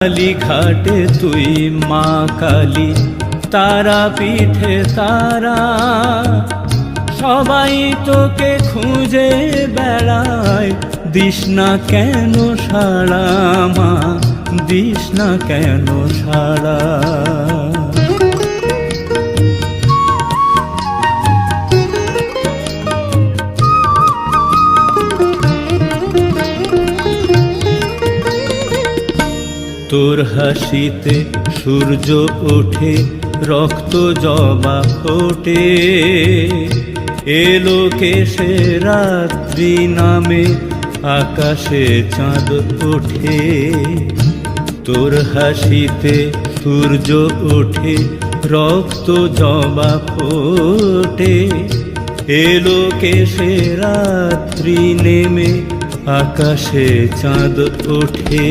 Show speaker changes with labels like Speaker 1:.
Speaker 1: কালী ঘাটে তুই মা কালী, তারা পীঠে তারা, সবাই তোকে খুঁজে বেড়ায়, দিস না কেন সাড়া মা, দিস না কেন সাড়া। তোর হাসিতে সূর্য ওঠে, রক্ত জবা ফোটে, এলো কেশে রাত্রি নামে, আকাশে চাঁদ ওঠে। তোর হাসিতে সূর্য ওঠে, রক্ত জবা ফোটে, এলো কেশে রাত্রি নেমে, আকাশে চাঁদ ওঠে।